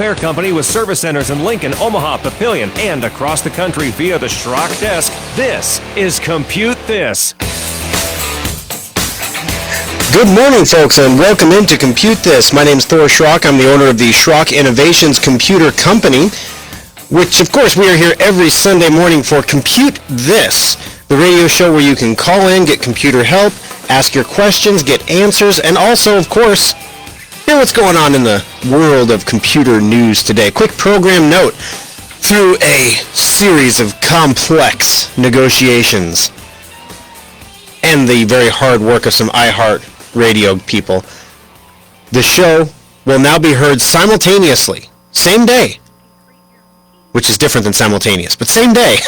repair company with service centers in Lincoln, Omaha, Papillion, and across the country via the Schrock desk. This is ComputeThis. Good morning, folks, and welcome into ComputeThis. My name is Thor Schrock. I'm the owner of the Schrock Innovations Computer Company, which, of course, we are here every Sunday morning for ComputeThis, the radio show where you can call in, get computer help, ask your questions, get answers, and also, of course, hear what's going on in the world of computer news today. Quick program note. Through a series of complex negotiations and the very hard work of some iHeart radio people, the show will now be heard simultaneously, same day, which is different than simultaneous, but same day,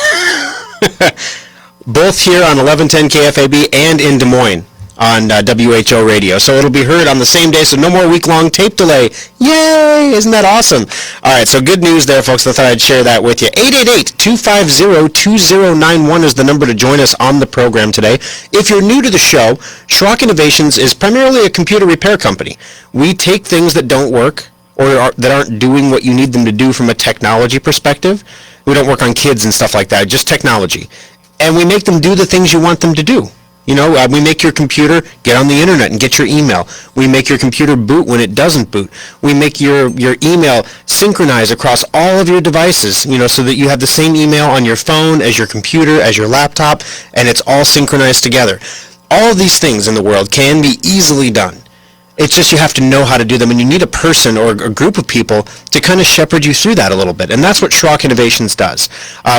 both here on 1110 KFAB and in Des Moines on WHO radio. So it'll be heard on the same day, so no more week-long tape delay. Yay! Isn't that awesome? All right, so good news there, folks. I thought I'd share that with you. 888-250-2091 is the number to join us on the program today. If you're new to the show, Schrock Innovations is primarily a computer repair company. We take things that don't work or that aren't doing what you need them to do from a technology perspective. We don't work on kids and stuff like that, just technology. And we make them do the things you want them to do. You know, we make your computer get on the internet and get your email. We make your computer boot when it doesn't boot. We make your email synchronize across all of your devices, you know, so that you have the same email on your phone as your computer, as your laptop, and it's all synchronized together. All of these things in the world can be easily done. It's just you have to know how to do them, and you need a person or a group of people to kind of shepherd you through that a little bit, and that's what Schrock Innovations does.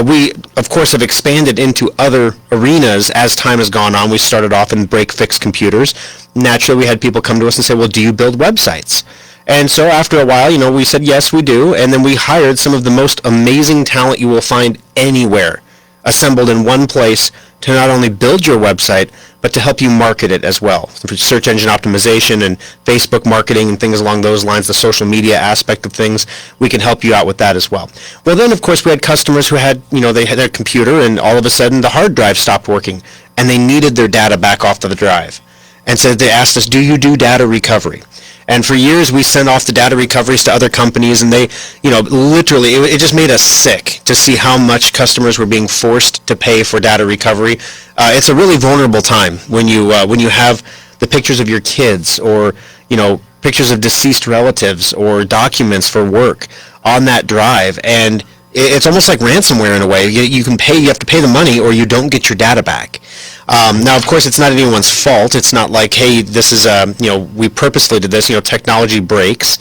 We, of course, have expanded into other arenas as time has gone on. We started off in break-fix computers. Naturally, we had people come to us and say, well, do you build websites? And so after a while, you know, we said, yes, we do, and then we hired some of the most amazing talent you will find anywhere, assembled in one place to not only build your website, but to help you market it as well. For search engine optimization and Facebook marketing and things along those lines, the social media aspect of things, we can help you out with that as well. Well, then, of course, we had customers who had, you know, they had their computer and all of a sudden the hard drive stopped working and they needed their data back off to the drive. And so they asked us, do you do data recovery? And for years, we sent off the data recoveries to other companies, and they, you know, literally, it just made us sick to see how much customers were being forced to pay for data recovery. It's a really vulnerable time when you have the pictures of your kids or, you know, pictures of deceased relatives or documents for work on that drive, and it's almost like ransomware in a way. You have to pay the money, or you don't get your data back. Now, of course, it's not anyone's fault. It's not like, hey, this is, you know, we purposely did this, you know, technology breaks.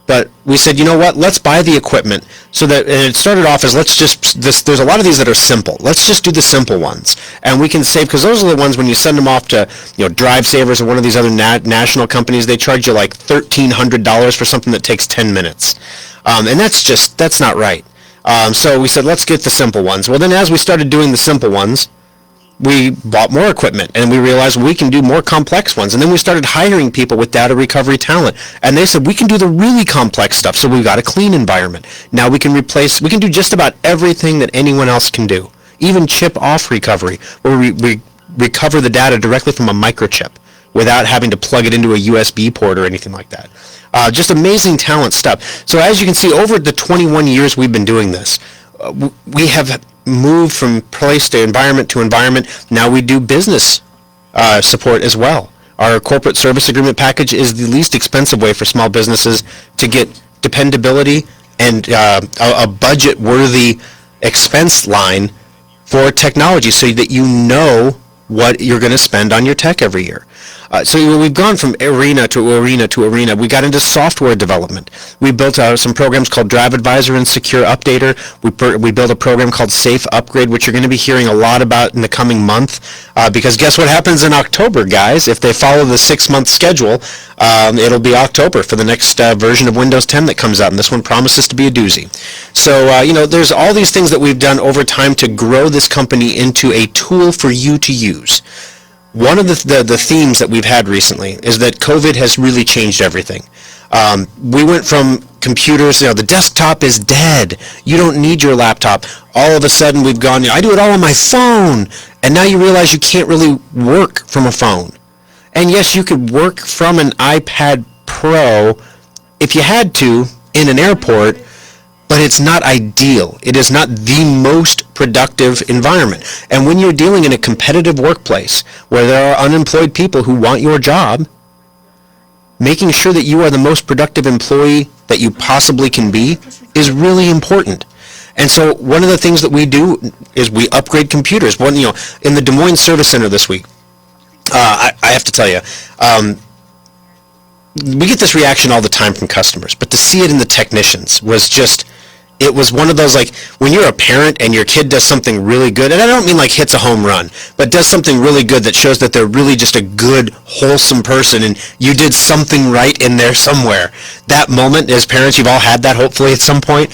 But we said, you know what, let's buy the equipment so that, and it started off as there's a lot of these that are simple. Let's just do the simple ones. And we can save, because those are the ones when you send them off to, you know, Drive Savers or one of these other national companies, they charge you like $1,300 for something that takes 10 minutes. And that's not right. So we said, let's get the simple ones. Well, then as we started doing the simple ones, we bought more equipment, and we realized we can do more complex ones. And then we started hiring people with data recovery talent. And they said, we can do the really complex stuff, so we've got a clean environment. Now we can do just about everything that anyone else can do, even chip-off recovery, where we recover the data directly from a microchip without having to plug it into a USB port or anything like that. Just amazing talent stuff. So as you can see, over the 21 years we've been doing this, we have moved from place to environment. Now we do business support as well. Our corporate service agreement package is the least expensive way for small businesses to get dependability and a budget-worthy expense line for technology so that you know what you're going to spend on your tech every year. So we've gone from arena to arena to arena. We got into software development. We built some programs called Drive Advisor and Secure Updater. We built a program called Safe Upgrade, which you're going to be hearing a lot about in the coming month. Because guess what happens in October, guys? If they follow the 6-month schedule, it'll be October for the next version of Windows 10 that comes out, and this one promises to be a doozy. So, you know, there's all these things that we've done over time to grow this company into a tool for you to use. One of the themes that we've had recently is that COVID has really changed everything. We went from computers, you know, the desktop is dead. You don't need your laptop. All of a sudden we've gone, I do it all on my phone. And now you realize you can't really work from a phone. And yes, you could work from an iPad Pro if you had to, in an airport, but it's not ideal. It is not the most productive environment. And when you're dealing in a competitive workplace where there are unemployed people who want your job, making sure that you are the most productive employee that you possibly can be is really important. And so one of the things that we do is we upgrade computers. In the Des Moines Service Center this week, I have to tell you, we get this reaction all the time from customers, but to see it in the technicians it was one of those, like, when you're a parent and your kid does something really good, and I don't mean like hits a home run, but does something really good that shows that they're really just a good, wholesome person, and you did something right in there somewhere. That moment, as parents, you've all had that, hopefully, at some point.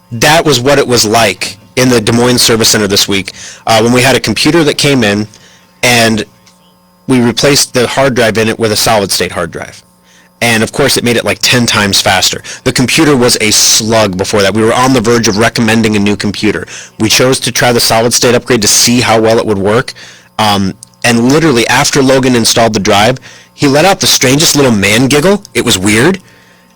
That was what it was like in the Des Moines Service Center this week, when we had a computer that came in, and we replaced the hard drive in it with a solid-state hard drive. And of course, it made it like 10 times faster. The computer was a slug before that. We were on the verge of recommending a new computer. We chose to try the solid-state upgrade to see how well it would work. And literally, after Logan installed the drive, he let out the strangest little man giggle. It was weird.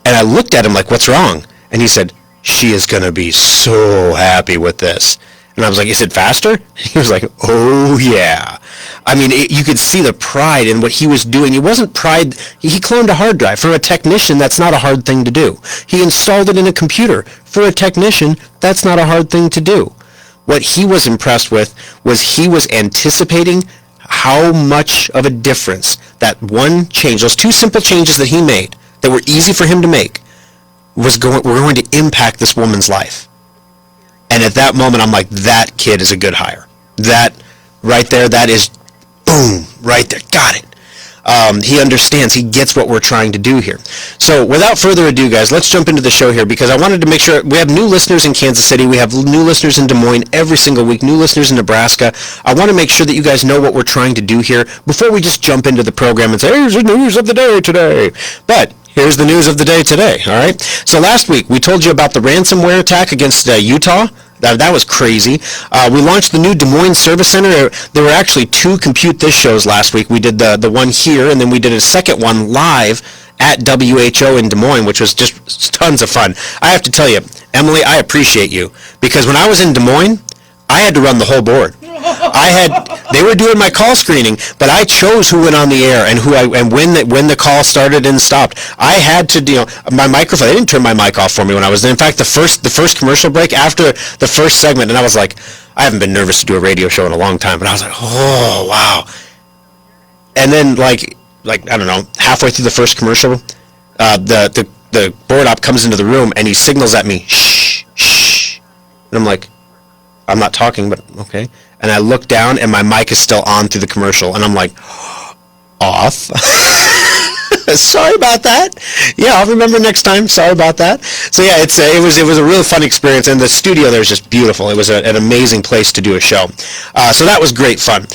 And I looked at him like, "What's wrong?" And he said, "She is going to be so happy with this." And I was like, "Is it faster?" He was like, "Oh, yeah." I mean, you could see the pride in what he was doing. It wasn't pride. He cloned a hard drive. For a technician, that's not a hard thing to do. He installed it in a computer. For a technician, that's not a hard thing to do. What he was impressed with was he was anticipating how much of a difference that one change, those two simple changes that he made that were easy for him to make, were going to impact this woman's life. And at that moment, I'm like, that kid is a good hire. That right there, that is, boom, right there. Got it. He understands. He gets what we're trying to do here. So without further ado, guys, let's jump into the show here, because I wanted to make sure we have new listeners in Kansas City. We have new listeners in Des Moines every single week, new listeners in Nebraska. I want to make sure that you guys know what we're trying to do here before we just jump into the program and say, "Here's the news of the day today." But here's the news of the day today, all right? So last week, we told you about the ransomware attack against Utah. That was crazy. We launched the new Des Moines Service Center. There were actually two ComputeThis shows last week. We did the one here, and then we did a second one live at WHO in Des Moines, which was just tons of fun. I have to tell you, Emily, I appreciate you, because when I was in Des Moines, I had to run the whole board. They were doing my call screening, but I chose who went on the air and when the call started and stopped. I had to, my microphone. They didn't turn my mic off for me when I was there. In fact, the first commercial break after the first segment, and I was like, I haven't been nervous to do a radio show in a long time, but I was like, oh wow. And then like I don't know, halfway through the first commercial, the board op comes into the room and he signals at me, shh, shh, and I'm like, I'm not talking, but okay. And I look down, and my mic is still on through the commercial, and I'm like, off. Sorry about that. Yeah, I'll remember next time. Sorry about that. So yeah, it was a really fun experience, and the studio there was just beautiful. It was an amazing place to do a show. So that was great fun.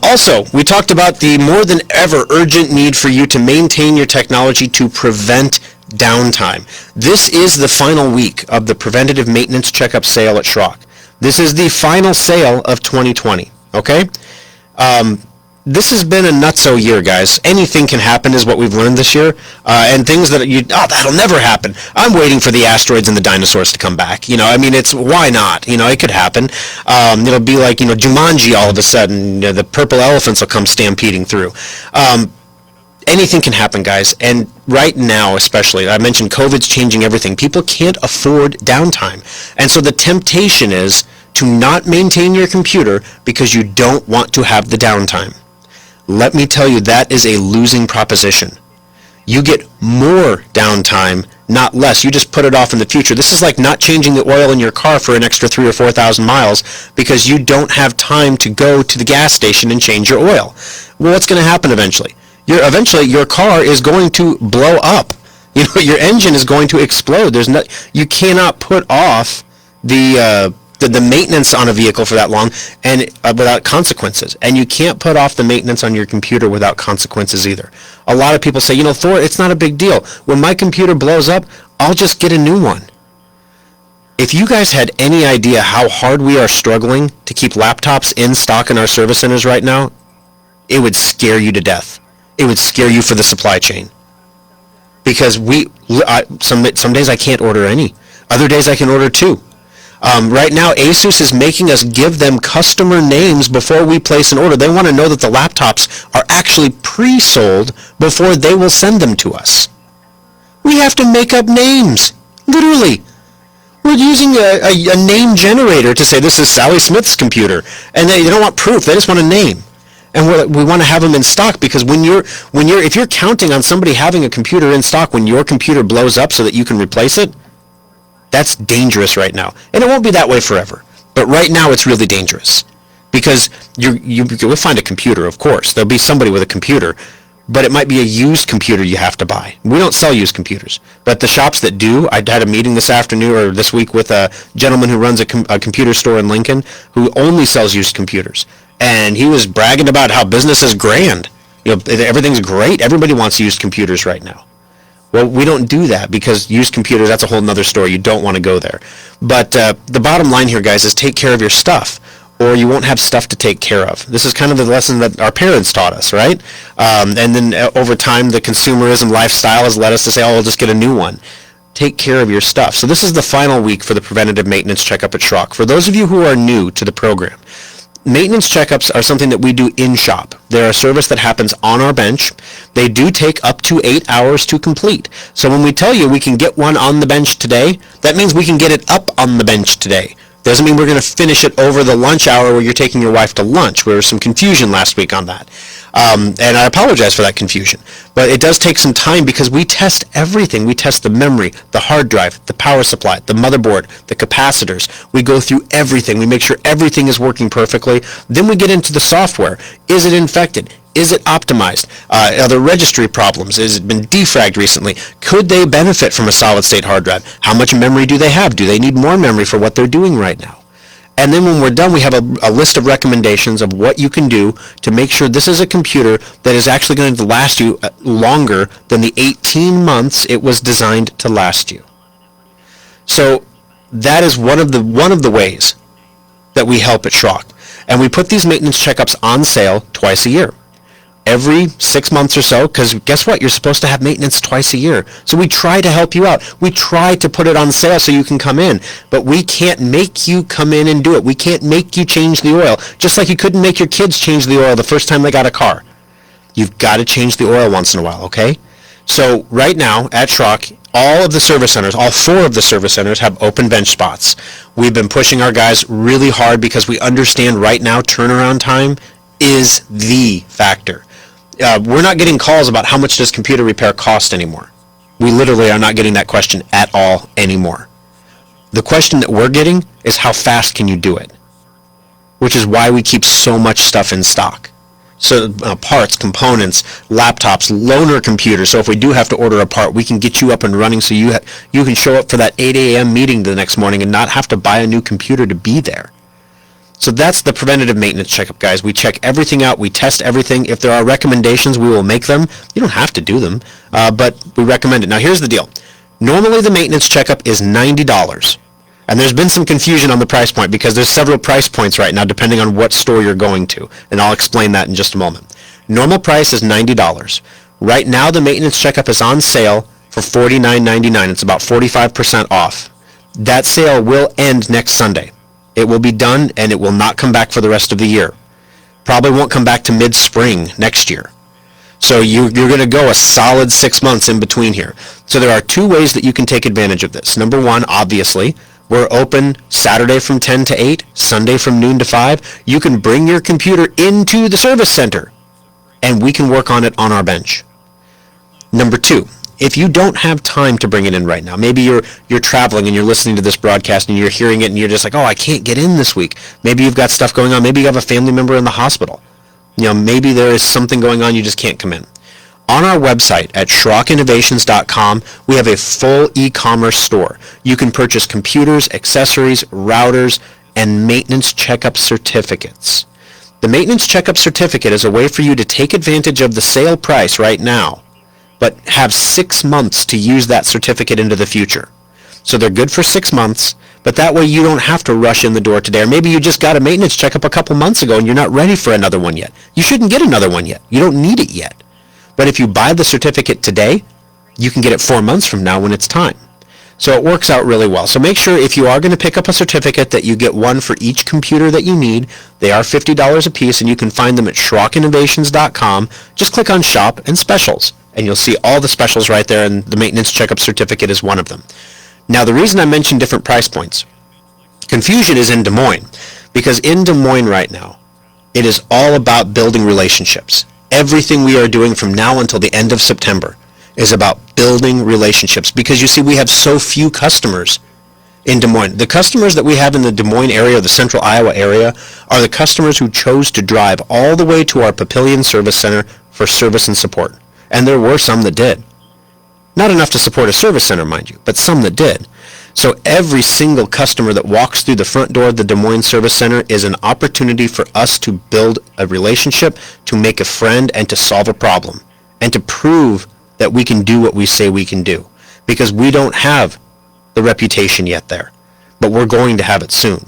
Also, we talked about the more than ever urgent need for you to maintain your technology to prevent downtime. This is the final week of the preventative maintenance checkup sale at Schrock. This is the final sale of 2020, okay? This has been a nutso year, guys. Anything can happen is what we've learned this year. And things that that'll never happen. I'm waiting for the asteroids and the dinosaurs to come back. Why not? It could happen. It'll be like, Jumanji all of a sudden. The purple elephants will come stampeding through. Anything can happen, guys. And right now, especially, I mentioned COVID's changing everything. People can't afford downtime. And so the temptation is to not maintain your computer because you don't want to have the downtime. Let me tell you, that is a losing proposition. You get more downtime, not less. You just put it off in the future. This is like not changing the oil in your car for an extra 3,000 or 4,000 miles because you don't have time to go to the gas station and change your oil. Well, what's going to happen eventually? Eventually your car is going to blow up. Your engine is going to explode. You cannot put off the maintenance on a vehicle for that long and without consequences. And you can't put off the maintenance on your computer without consequences either. A lot of people say, Thor, it's not a big deal. When my computer blows up, I'll just get a new one. If you guys had any idea how hard we are struggling to keep laptops in stock in our service centers right now, it would scare you to death. It would scare you for the supply chain. because some days I can't order any. Other days I can order 2. Right now, Asus is making us give them customer names before we place an order. They want to know that the laptops are actually pre-sold before they will send them to us. We have to make up names, literally. We're using a name generator to say this is Sally Smith's computer, and they don't want proof. They just want a name, and we want to have them in stock, because if you're counting on somebody having a computer in stock when your computer blows up so that you can replace it, that's dangerous right now, and it won't be that way forever. But right now, it's really dangerous, because you'll find a computer. Of course, there'll be somebody with a computer. But it might be a used computer you have to buy. We don't sell used computers. But the shops that do, I had a meeting this afternoon or this week with a gentleman who runs a computer store in Lincoln who only sells used computers. And he was bragging about how business is grand. Everything's great. Everybody wants used computers right now. Well, we don't do that, because used computers, that's a whole nother story. You don't want to go there. But the bottom line here, guys, is take care of your stuff, or you won't have stuff to take care of. This is kind of the lesson that our parents taught us, right? And then over time, the consumerism lifestyle has led us to say, oh, we'll just get a new one. Take care of your stuff. So this is the final week for the preventative maintenance checkup at Schrock. For those of you who are new to the program, maintenance checkups are something that we do in-shop. They're a service that happens on our bench. They do take up to 8 hours to complete. So when we tell you we can get one on the bench today, that means we can get it up on the bench today. Doesn't mean we're going to finish it over the lunch hour where you're taking your wife to lunch. There was some confusion last week on that. And I apologize for that confusion. But it does take some time, because we test everything. We test the memory, the hard drive, the power supply, the motherboard, the capacitors. We go through everything. We make sure everything is working perfectly. Then we get into the software. Is it infected? Is it optimized? Are there registry problems? Has it been defragged recently? Could they benefit from a solid-state hard drive? How much memory do they have? Do they need more memory for what they're doing right now? And then when we're done, we have a list of recommendations of what you can do to make sure this is a computer that is actually going to last you longer than the 18 months it was designed to last you. So that is one of the ways that we help at Schrock. And we put these maintenance checkups on sale twice a year. Every 6 months or so, because guess what? You're supposed to have maintenance twice a year. So we try to help you out. We try to put it on sale so you can come in, but we can't make you come in and do it. We can't make you change the oil, just like you couldn't make your kids change the oil the first time they got a car. You've got to change the oil once in a while, okay? So right now at Schrock, all of the service centers, all 4 of the service centers have open bench spots. We've been pushing our guys really hard because we understand right now turnaround time is the factor. We're not getting calls about how much does computer repair cost anymore. We literally are not getting that question at all anymore. The question that we're getting is how fast can you do it? Which is why we keep so much stuff in stock. So parts, components, laptops, loaner computers. So if we do have to order a part, we can get you up and running so you can show up for that 8 a.m. meeting the next morning and not have to buy a new computer to be there. So that's the preventative maintenance checkup, guys. We check everything out. We test everything. If there are recommendations, we will make them. You don't have to do them, but we recommend it. Now, here's the deal. Normally, the maintenance checkup is $90. And there's been some confusion on the price point because there's several price points right now depending on what store you're going to. And I'll explain that in just a moment. Normal price is $90. Right now, the maintenance checkup is on sale for $49.99. It's about 45% off. That sale will end next Sunday. It will be done, and it will not come back for the rest of the year. Probably won't come back to mid-spring next year. So you're going to go a solid 6 months in between here. So there are 2 ways that you can take advantage of this. Number 1, obviously, we're open Saturday from 10 to 8, Sunday from noon to 5. You can bring your computer into the service center, and we can work on it on our bench. Number 2, if you don't have time to bring it in right now, maybe you're traveling and you're listening to this broadcast and you're hearing it and you're just like, oh, I can't get in this week. Maybe you've got stuff going on. Maybe you have a family member in the hospital. Maybe there is something going on, you just can't come in. On our website at SchrockInnovations.com, we have a full e-commerce store. You can purchase computers, accessories, routers, and maintenance checkup certificates. The maintenance checkup certificate is a way for you to take advantage of the sale price right now, but have 6 months to use that certificate into the future. So they're good for 6 months, but that way you don't have to rush in the door today. Or maybe you just got a maintenance checkup a couple months ago and you're not ready for another one yet. You shouldn't get another one yet. You don't need it yet. But if you buy the certificate today, you can get it 4 months from now when it's time. So it works out really well. So make sure if you are going to pick up a certificate that you get one for each computer that you need. They are $50 a piece, and you can find them at SchrockInnovations.com. Just click on Shop and Specials, and you'll see all the specials right there, and the maintenance checkup certificate is one of them. Now, the reason I mentioned different price points, confusion is in Des Moines, because in Des Moines right now, it is all about building relationships. Everything we are doing from now until the end of September is about building relationships, because you see, we have so few customers in Des Moines. The customers that we have in the Des Moines area, the central Iowa area, are the customers who chose to drive all the way to our Papillion Service Center for service and support. And there were some that did. Not enough to support a service center, mind you, but some that did. So every single customer that walks through the front door of the Des Moines Service Center is an opportunity for us to build a relationship, to make a friend, and to solve a problem, and to prove that we can do what we say we can do, because we don't have the reputation yet there, but we're going to have it soon.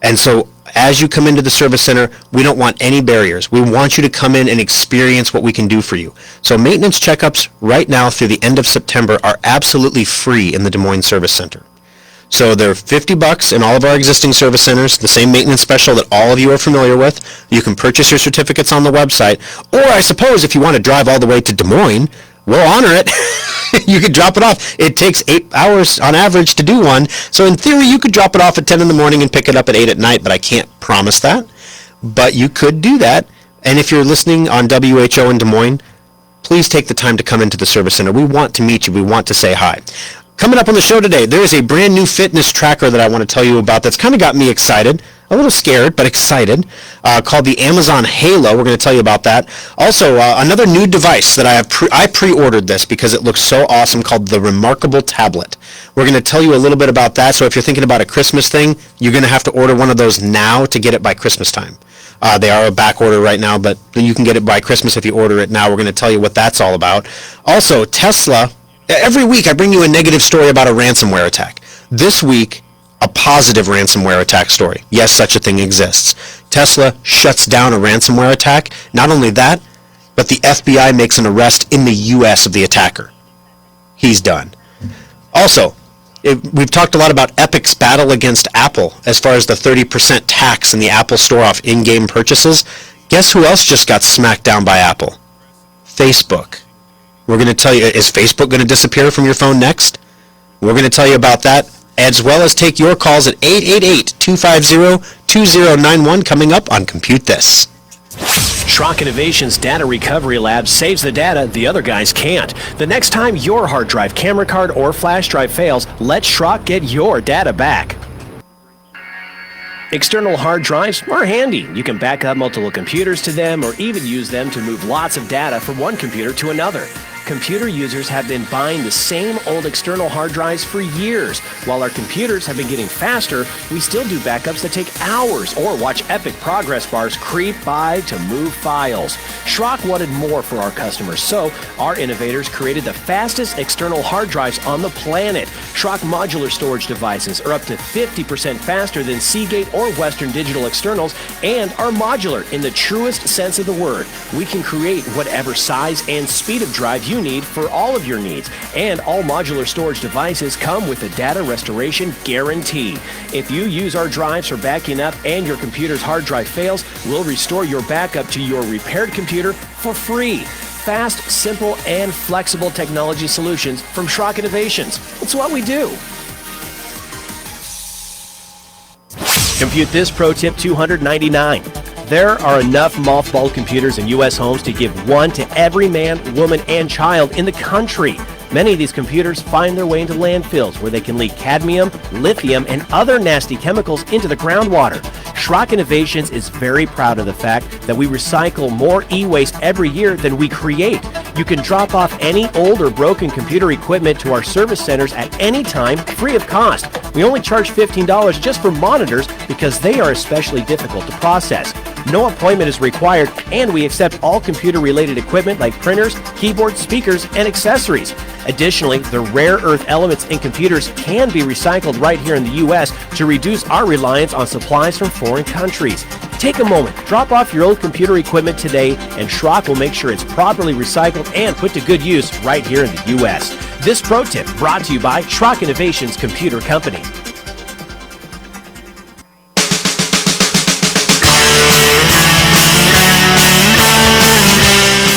And so as you come into the service center, we don't want any barriers. We want you to come in and experience what we can do for you. So maintenance checkups right now through the end of September are absolutely free in the Des Moines Service Center. So they're $50 in all of our existing service centers, the same maintenance special that all of you are familiar with. You can purchase your certificates on the website, or I suppose if you want to drive all the way to Des Moines, we'll honor it. You could drop it off. It takes 8 hours on average to do one. So in theory, you could drop it off at 10 in the morning and pick it up at 8 at night, but I can't promise that. But you could do that. And if you're listening on WHO in Des Moines, please take the time to come into the service center. We want to meet you. We want to say hi. Coming up on the show today, there is a brand new fitness tracker that I want to tell you about that's kind of got me excited, a little scared, but excited, called the Amazon Halo. We're going to tell you about that. Also, another new device that I pre-ordered this because it looks so awesome, called the Remarkable Tablet. We're going to tell you a little bit about that. So if you're thinking about a Christmas thing, you're going to have to order one of those now to get it by Christmas time. They are a back order right now, but you can get it by Christmas if you order it now. We're going to tell you what that's all about. Also, Tesla. Every week I bring you a negative story about a ransomware attack. This week, a positive ransomware attack story. Yes, such a thing exists. Tesla shuts down a ransomware attack. Not only that, but the FBI makes an arrest in the U.S. of the attacker. He's done. Also, we've talked a lot about Epic's battle against Apple as far as the 30% tax in the Apple Store off in-game purchases. Guess who else just got smacked down by Apple? Facebook. We're going to tell you, is Facebook going to disappear from your phone next? We're going to tell you about that, as well as take your calls at 888-250-2091 coming up on Compute This. Schrock Innovations Data Recovery Lab saves the data the other guys can't. The next time your hard drive, camera card, or flash drive fails, let Schrock get your data back. External hard drives are handy. You can back up multiple computers to them, or even use them to move lots of data from one computer to another. Computer users have been buying the same old external hard drives for years. While our computers have been getting faster, we still do backups that take hours or watch epic progress bars creep by to move files. Schrock wanted more for our customers, so our innovators created the fastest external hard drives on the planet. Schrock modular storage devices are up to 50% faster than Seagate or Western Digital externals and are modular in the truest sense of the word. We can create whatever size and speed of drive you need for all of your needs, and all modular storage devices come with a data restoration guarantee. If you use our drives for backing up and your computer's hard drive fails, we'll restore your backup to your repaired computer for free. Fast, simple, and flexible technology solutions from Schrock Innovations. It's what we do. Compute This Pro Tip 299. There are enough mothballed computers in U.S. homes to give one to every man, woman, and child in the country. Many of these computers find their way into landfills where they can leak cadmium, lithium, and other nasty chemicals into the groundwater. Schrock Innovations is very proud of the fact that we recycle more e-waste every year than we create. You can drop off any old or broken computer equipment to our service centers at any time, free of cost. We only charge $15 just for monitors because they are especially difficult to process. No appointment is required, and we accept all computer-related equipment like printers, keyboards, speakers, and accessories. Additionally, the rare earth elements in computers can be recycled right here in the U.S. to reduce our reliance on supplies from foreign countries. Take a moment, drop off your old computer equipment today, and Schrock will make sure it's properly recycled and put to good use right here in the U.S. This pro tip brought to you by Schrock Innovations Computer Company.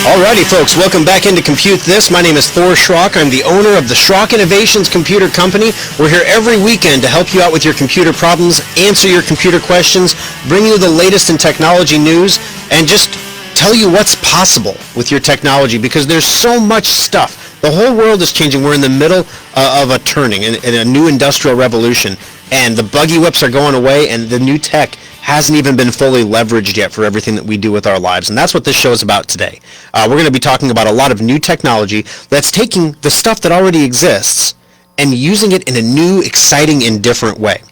Alrighty, folks, welcome back into ComputeThis. My name is Thor Schrock. I'm the owner of the Schrock Innovations Computer Company. We're here every weekend to help you out with your computer problems, answer your computer questions, bring you the latest in technology news, and just tell you what's possible with your technology, because there's so much stuff. The whole world is changing. We're in the middle of a turning in a new industrial revolution, and the buggy whips are going away, and the new tech hasn't even been fully leveraged yet for everything that we do with our lives. And that's what this show is about today. We're going to be talking about a lot of new technology that's taking the stuff that already exists and using it in a new, exciting, and different way.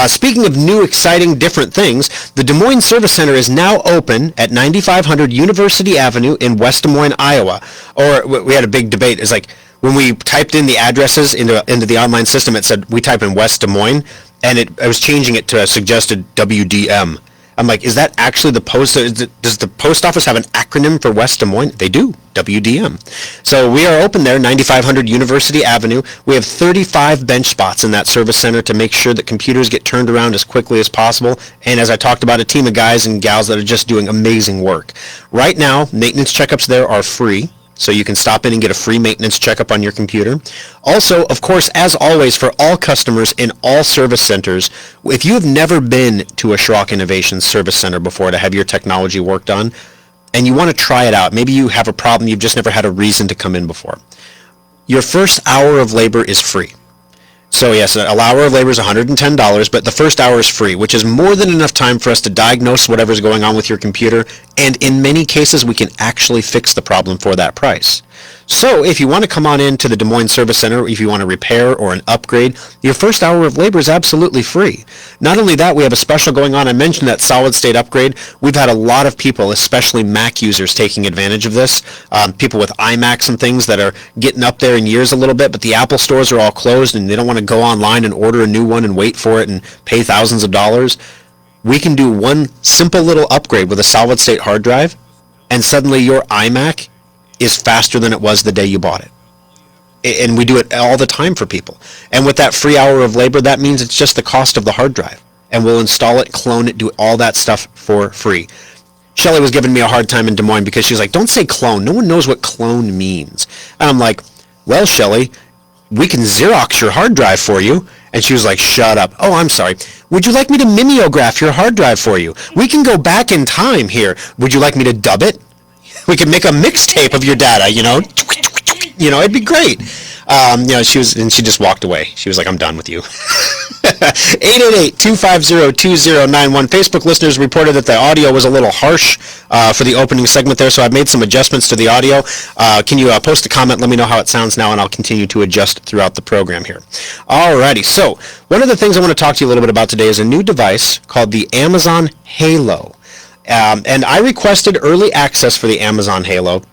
Speaking of new, exciting, different things, the Des Moines Service Center is now open at 9500 University Avenue in West Des Moines, Iowa. Or we had a big debate. It's like when we typed in the addresses into the online system, it said we type in West Des Moines, and I was changing it to a suggested WDM. I'm like, is that actually the post? Does the post office have an acronym for West Des Moines? They do, WDM. So we are open there, 9500 University Avenue. We have 35 bench spots in that service center to make sure that computers get turned around as quickly as possible. And as I talked about, a team of guys and gals that are just doing amazing work. Right now, maintenance checkups there are free. So you can stop in and get a free maintenance checkup on your computer. Also, of course, as always, for all customers in all service centers, if you have never been to a Schrock Innovations service center before to have your technology worked on, and you want to try it out, maybe you have a problem, you've just never had a reason to come in before, your first hour of labor is free. So yes, an hour of labor is $110, but the first hour is free, which is more than enough time for us to diagnose whatever's going on with your computer, and in many cases we can actually fix the problem for that price. So if you want to come on in to the Des Moines Service Center, if you want to repair or an upgrade, your first hour of labor is absolutely free. Not only that, we have a special going on. I mentioned that solid state upgrade. We've had a lot of people, especially Mac users, taking advantage of this. People with iMacs and things that are getting up there in years a little bit, but the Apple stores are all closed and they don't want to go online and order a new one and wait for it and pay thousands of dollars. We can do one simple little upgrade with a solid state hard drive, and suddenly your iMac is faster than it was the day you bought it. And we do it all the time for people. And with that free hour of labor, that means it's just the cost of the hard drive. And we'll install it, clone it, do all that stuff for free. Shelly was giving me a hard time in Des Moines because she's like, don't say clone. No one knows what clone means. And I'm like, well, Shelly, we can Xerox your hard drive for you. And she was like, shut up. Oh, I'm sorry. Would you like me to mimeograph your hard drive for you? We can go back in time here. Would you like me to dub it? We could make a mixtape of your data, you know, it'd be great. She just walked away. She was like, I'm done with you. 888-250-2091. Facebook listeners reported that the audio was a little harsh for the opening segment there, so I've made some adjustments to the audio. Can you post a comment, let me know how it sounds now, and I'll continue to adjust throughout the program here. Alrighty, so one of the things I want to talk to you a little bit about today is a new device called the Amazon Halo. And I requested early access for the Amazon Halo.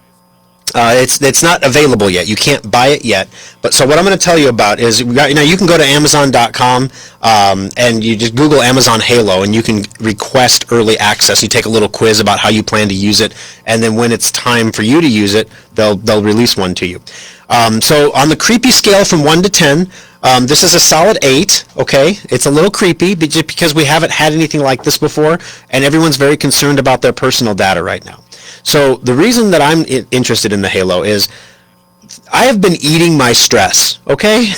It's not available yet. You can't buy it yet. But so what I'm going to tell you about is, you can go to Amazon.com and you just Google Amazon Halo, and you can request early access. You take a little quiz about how you plan to use it, and then when it's time for you to use it, they'll release one to you. So on the creepy scale from 1 to 10, this is a solid 8, okay? It's a little creepy just because we haven't had anything like this before, and everyone's very concerned about their personal data right now. So the reason that I'm interested in the Halo is I have been eating my stress, okay?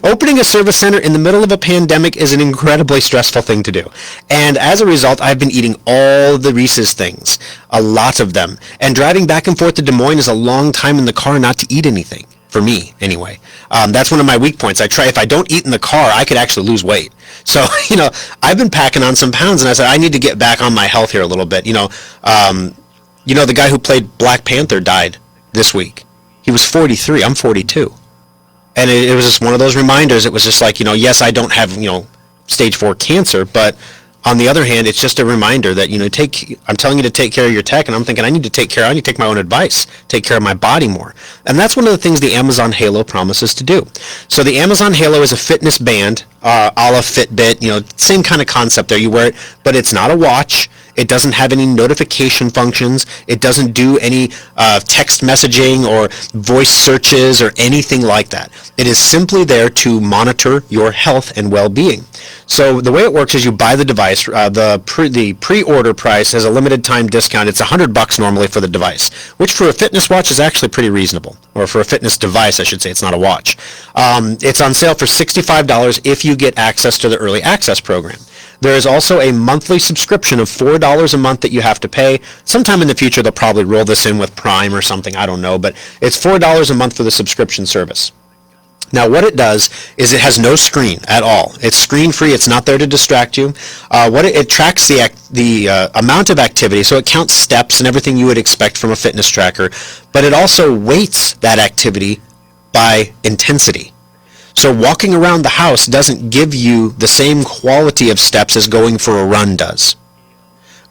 Opening a service center in the middle of a pandemic is an incredibly stressful thing to do. And as a result, I've been eating all the Reese's things, a lot of them. And driving back and forth to Des Moines is a long time in the car not to eat anything. For me, anyway. That's one of my weak points. If I don't eat in the car, I could actually lose weight. So, I've been packing on some pounds, and I said, I need to get back on my health here a little bit. The guy who played Black Panther died this week. He was 43. I'm 42. And it was just one of those reminders. It was just like, yes, I don't have, stage 4 cancer, but on the other hand, it's just a reminder that, I'm telling you to take care of your tech, and I'm thinking I need to take my own advice, take care of my body more. And that's one of the things the Amazon Halo promises to do. So the Amazon Halo is a fitness band, a la Fitbit, same kind of concept there. You wear it, but it's not a watch. It doesn't have any notification functions. It doesn't do any text messaging or voice searches or anything like that. It is simply there to monitor your health and well-being. So the way it works is you buy the device. The pre-order price has a limited time discount. It's $100 normally for the device, which for a fitness watch is actually pretty reasonable, or for a fitness device, I should say. It's not a watch. It's on sale for $65 if you get access to the early access program. There is also a monthly subscription of $4 a month that you have to pay. Sometime in the future, they'll probably roll this in with Prime or something. I don't know, but it's $4 a month for the subscription service. Now, what it does is it has no screen at all. It's screen-free. It's not there to distract you. It tracks the amount of activity, so it counts steps and everything you would expect from a fitness tracker, but it also weights that activity by intensity. So walking around the house doesn't give you the same quality of steps as going for a run does.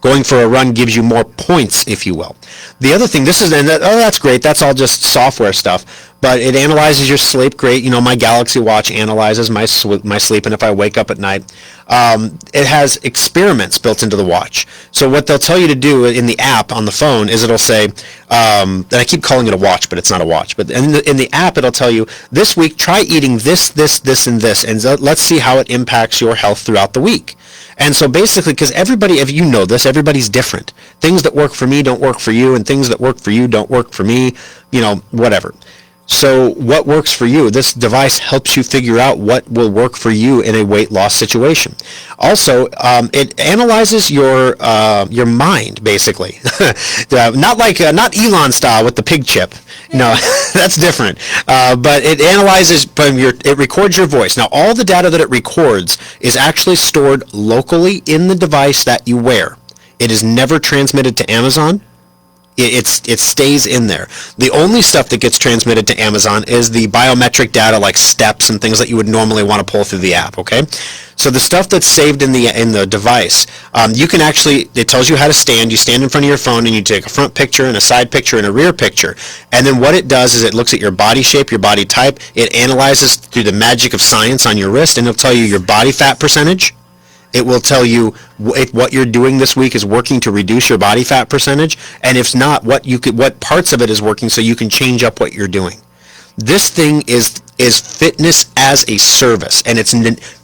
Going for a run gives you more points, if you will. The other thing, that's great. That's all just software stuff. But it analyzes your sleep. Great. My Galaxy Watch analyzes my sleep, and if I wake up at night, it has experiments built into the watch. So what they'll tell you to do in the app on the phone is it'll say, and I keep calling it a watch, but it's not a watch. But in the app, it'll tell you, this week, try eating this, and this, and let's see how it impacts your health throughout the week. And so basically, because everybody, if you know this, everybody's different. Things that work for me don't work for you, and things that work for you don't work for me, whatever. So what works for you? This device helps you figure out what will work for you in a weight loss situation. Also, it analyzes your mind, basically. Not Elon style with the pig chip. No, that's different. But it analyzes it records your voice. Now, all the data that it records is actually stored locally in the device that you wear. It is never transmitted to Amazon. It stays in there. The only stuff that gets transmitted to Amazon is the biometric data, like steps and things that you would normally want to pull through the app. Okay, so the stuff that's saved in the device, you can actually, it tells you how to stand. You stand in front of your phone and you take a front picture and a side picture and a rear picture. And then what it does is it looks at your body shape, your body type. It analyzes through the magic of science on your wrist, and it'll tell you your body fat percentage. It will tell you if what you're doing this week is working to reduce your body fat percentage, and if not, what parts of it is working so you can change up what you're doing. This thing is fitness as a service, and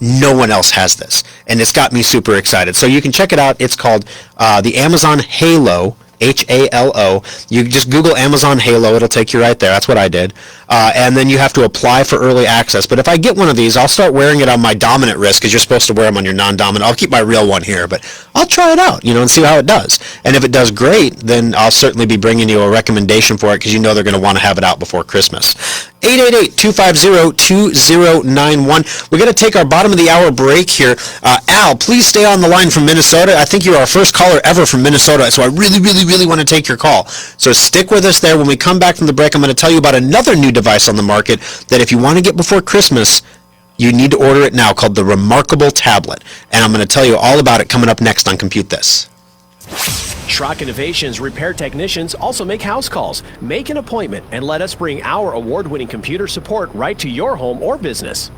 no one else has this, and it's got me super excited. So you can check it out. It's called the Amazon Halo. Halo. You just Google Amazon Halo. It'll take you right there. That's what I did. And then you have to apply for early access. But if I get one of these, I'll start wearing it on my dominant wrist, because you're supposed to wear them on your non-dominant. I'll keep my real one here, but I'll try it out, and see how it does. And if it does great, then I'll certainly be bringing you a recommendation for it, because they're going to want to have it out before Christmas. 888-250-2091. We're going to take our bottom of the hour break here. Al, please stay on the line from Minnesota. I think you're our first caller ever from Minnesota, so I really want to take your call. So stick with us there. When we come back from the break, I'm going to tell you about another new device on the market that if you want to get before Christmas, you need to order it now, called the Remarkable Tablet. And I'm going to tell you all about it coming up next on Compute This. Schrock Innovations repair technicians also make house calls. Make an appointment and let us bring our award-winning computer support right to your home or business.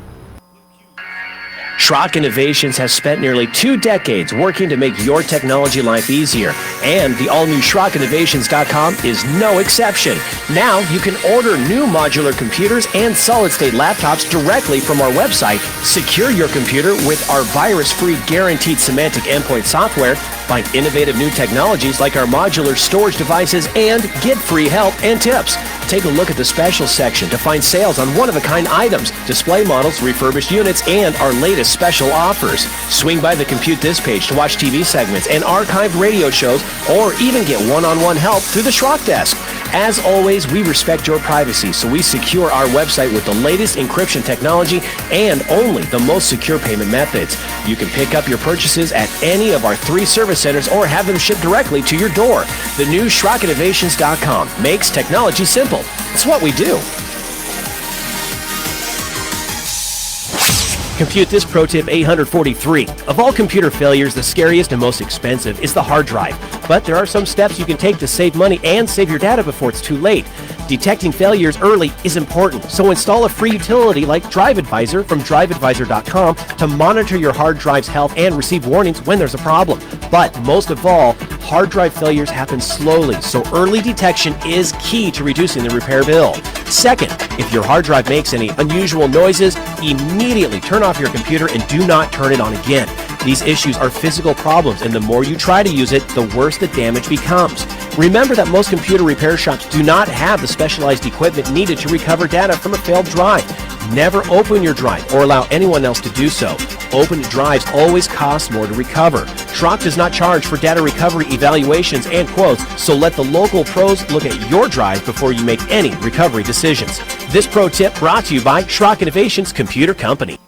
Schrock Innovations has spent nearly 2 decades working to make your technology life easier, and the all-new SchrockInnovations.com is no exception. Now you can order new modular computers and solid-state laptops directly from our website, secure your computer with our virus-free guaranteed semantic endpoint software, find innovative new technologies like our modular storage devices, and get free help and tips. Take a look at the special section to find sales on one-of-a-kind items, display models, refurbished units, and our latest special offers. Swing by the Compute This page to watch TV segments and archived radio shows, or even get one-on-one help through the Schrock Desk. As always, we respect your privacy, so we secure our website with the latest encryption technology and only the most secure payment methods. You can pick up your purchases at any of our 3 service centers or have them shipped directly to your door. The new SchrockInnovations.com makes technology simple. It's what we do. Compute This Pro Tip 843. Of all computer failures, the scariest and most expensive is the hard drive. But there are some steps you can take to save money and save your data before it's too late. Detecting failures early is important, so install a free utility like Drive Advisor from DriveAdvisor.com to monitor your hard drive's health and receive warnings when there's a problem. But most of all, hard drive failures happen slowly, so early detection is key to reducing the repair bill. Second, if your hard drive makes any unusual noises, immediately turn off your computer and do not turn it on again. These issues are physical problems, and the more you try to use it, the worse the damage becomes. Remember that most computer repair shops do not have the specialized equipment needed to recover data from a failed drive. Never open your drive or allow anyone else to do so. Open drives always cost more to recover. Schrock does not charge for data recovery evaluations and quotes, so let the local pros look at your drive before you make any recovery decisions. This pro tip brought to you by Schrock Innovations Computer Company.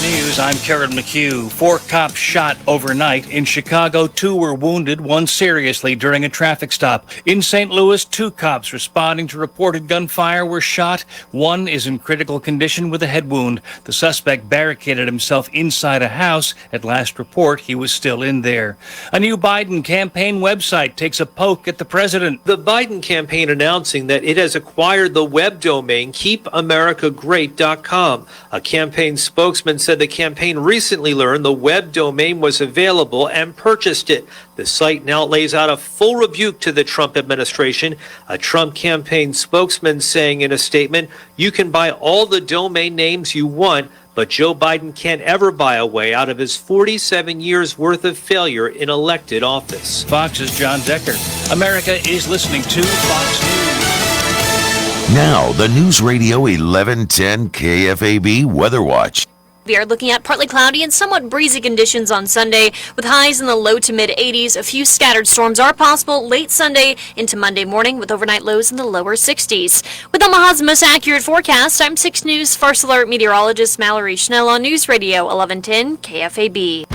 News, I'm Karen McHugh. 4 cops shot overnight. In Chicago, 2 were wounded, 1 seriously during a traffic stop. In St. Louis, 2 cops responding to reported gunfire were shot. 1 is in critical condition with a head wound. The suspect barricaded himself inside a house. At last report, he was still in there. A new Biden campaign website takes a poke at the president. The Biden campaign announcing that it has acquired the web domain keepamericagreat.com. A campaign spokesman said the campaign recently learned the web domain was available and purchased it. The site now lays out a full rebuke to the Trump administration. A Trump campaign spokesman saying in a statement, "You can buy all the domain names you want, but Joe Biden can't ever buy a way out of his 47 years worth of failure in elected office." Fox's John Decker. America is listening to Fox News. Now, the News Radio 1110 KFAB Weather Watch. We are looking at partly cloudy and somewhat breezy conditions on Sunday with highs in the low to mid 80s. A few scattered storms are possible late Sunday into Monday morning with overnight lows in the lower 60s. With Omaha's most accurate forecast, I'm 6 News First Alert meteorologist Mallory Schnell on News Radio 1110 KFAB.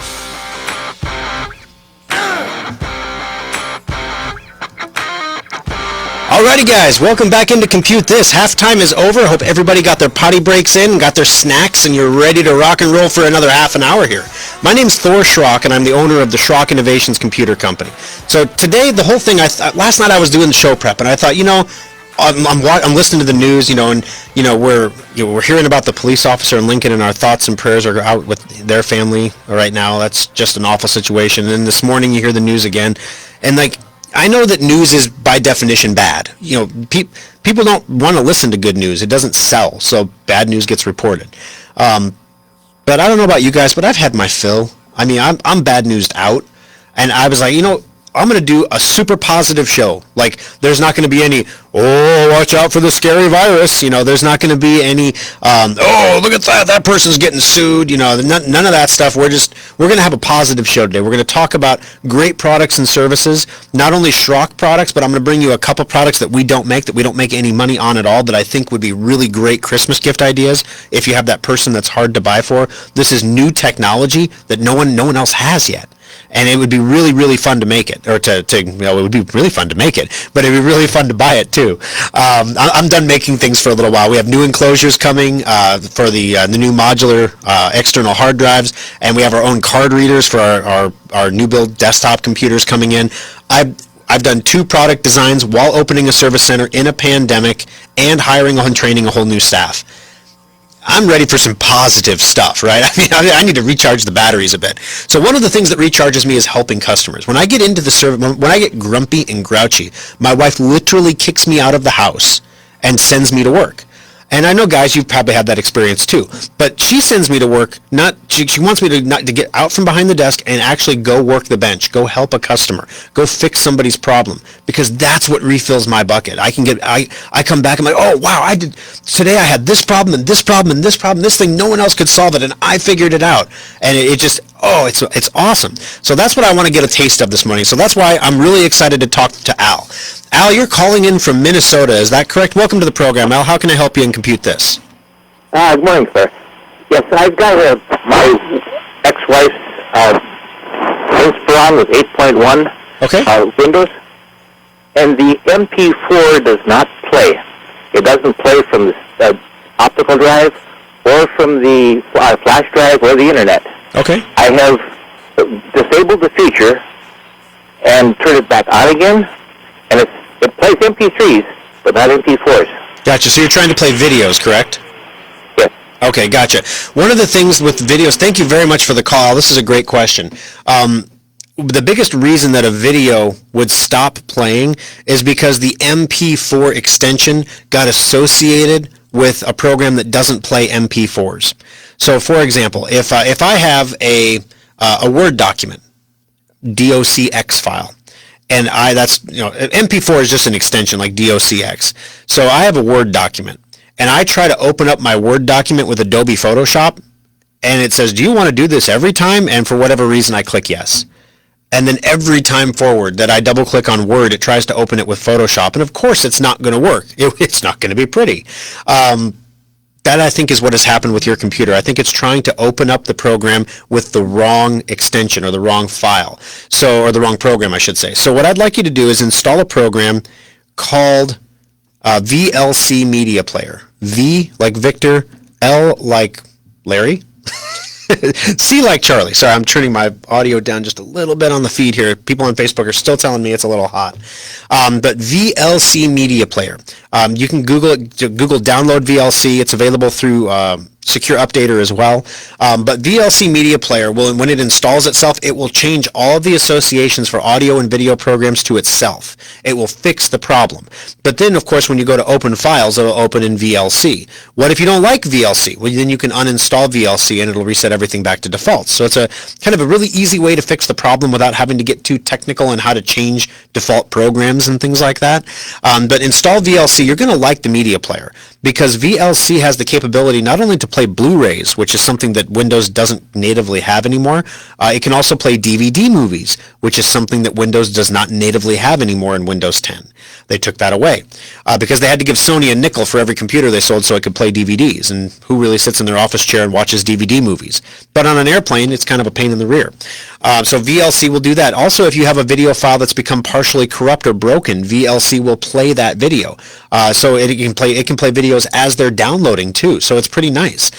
Alrighty guys, welcome back into Compute This. Halftime is over. I hope everybody got their potty breaks in, got their snacks, and you're ready to rock and roll for another half an hour here. My name's Thor Schrock, and I'm the owner of the Schrock Innovations Computer Company. So today, the whole thing, last night I was doing the show prep, and I thought, I'm listening to the news, and we're hearing about the police officer in Lincoln, and our thoughts and prayers are out with their family right now. That's just an awful situation. And then this morning you hear the news again, and I know that news is by definition bad. People don't want to listen to good news. It doesn't sell, so bad news gets reported. But I don't know about you guys, but I've had my fill. I mean, I'm bad newsed out, and I was like, I'm going to do a super positive show. Like, there's not going to be any, watch out for the scary virus. There's not going to be any, look at that person's getting sued. None of that stuff. We're going to have a positive show today. We're going to talk about great products and services, not only Schrock products, but I'm going to bring you a couple products that we don't make any money on at all, that I think would be really great Christmas gift ideas if you have that person that's hard to buy for. This is new technology that no one else has yet. And it would be really, really fun to make it, or it would be really fun to make it, but it'd be really fun to buy it too. I'm done making things for a little while. We have new enclosures coming for the new modular external hard drives, and we have our own card readers for our new build desktop computers coming in. I've done 2 product designs while opening a service center in a pandemic and hiring and training a whole new staff. I'm ready for some positive stuff, right? I need to recharge the batteries a bit. So one of the things that recharges me is helping customers. When I get into the service, when I get grumpy and grouchy, my wife literally kicks me out of the house and sends me to work. And I know, guys, you've probably had that experience too. But she sends me to work, she wants me to get out from behind the desk and actually go work the bench, go help a customer, go fix somebody's problem, because that's what refills my bucket. I come back, I'm like, oh wow, today I had this problem and this problem and this problem, this thing, no one else could solve it, and I figured it out. And it's awesome. So that's what I want to get a taste of this morning. So that's why I'm really excited to talk to Al. Al, you're calling in from Minnesota, is that correct? Welcome to the program, Al. How can I help you and Compute This? Good morning, sir. Yes, I've got my ex-wife's Inspiron with 8.1 Windows, and the MP4 does not play. It doesn't play from the optical drive or from the flash drive or the internet. Okay. I have disabled the feature and turned it back on again, and it plays MP3s, but not MP4s. Gotcha. So you're trying to play videos, correct? Yes. Okay, gotcha. One of the things with videos, thank you very much for the call. This is a great question. The biggest reason that a video would stop playing is because the MP4 extension got associated with a program that doesn't play MP4s. So, for example, if I have a Word document, docx file, and MP4 is just an extension like docx. So I have a Word document, and I try to open up my Word document with Adobe Photoshop, and it says, do you want to do this every time? And for whatever reason, I click yes. And then every time forward that I double click on Word, it tries to open it with Photoshop. And of course, it's not going to work. It's not going to be pretty. That, I think, is what has happened with your computer. I think it's trying to open up the program with the wrong extension or the wrong file. Or the wrong program, I should say. So what I'd like you to do is install a program called VLC Media Player. V like Victor, L like Larry. C like Charlie. Sorry, I'm turning my audio down just a little bit on the feed here. People on Facebook are still telling me it's a little hot. But VLC Media Player. You can Google it. Google download VLC. It's available through Secure Updater as well. But VLC Media Player, when it installs itself, it will change all of the associations for audio and video programs to itself. It will fix the problem. But then, of course, when you go to open files, it'll open in VLC. What if you don't like VLC? Well, then you can uninstall VLC and it'll reset everything back to default. So it's a kind of a really easy way to fix the problem without having to get too technical on how to change default programs and things like that. But install VLC. You're going to like the media player because VLC has the capability not only to play Blu-rays, which is something that Windows doesn't natively have anymore. It can also play DVD movies, which is something that Windows does not natively have anymore in Windows 10. They took that away because they had to give Sony a nickel for every computer they sold so it could play DVDs, and who really sits in their office chair and watches DVD movies? But on an airplane, it's kind of a pain in the rear. So VLC will do that. Also, if you have a video file that's become partially corrupt or broken, VLC will play that video. So it can play videos as they're downloading too. So it's pretty nice.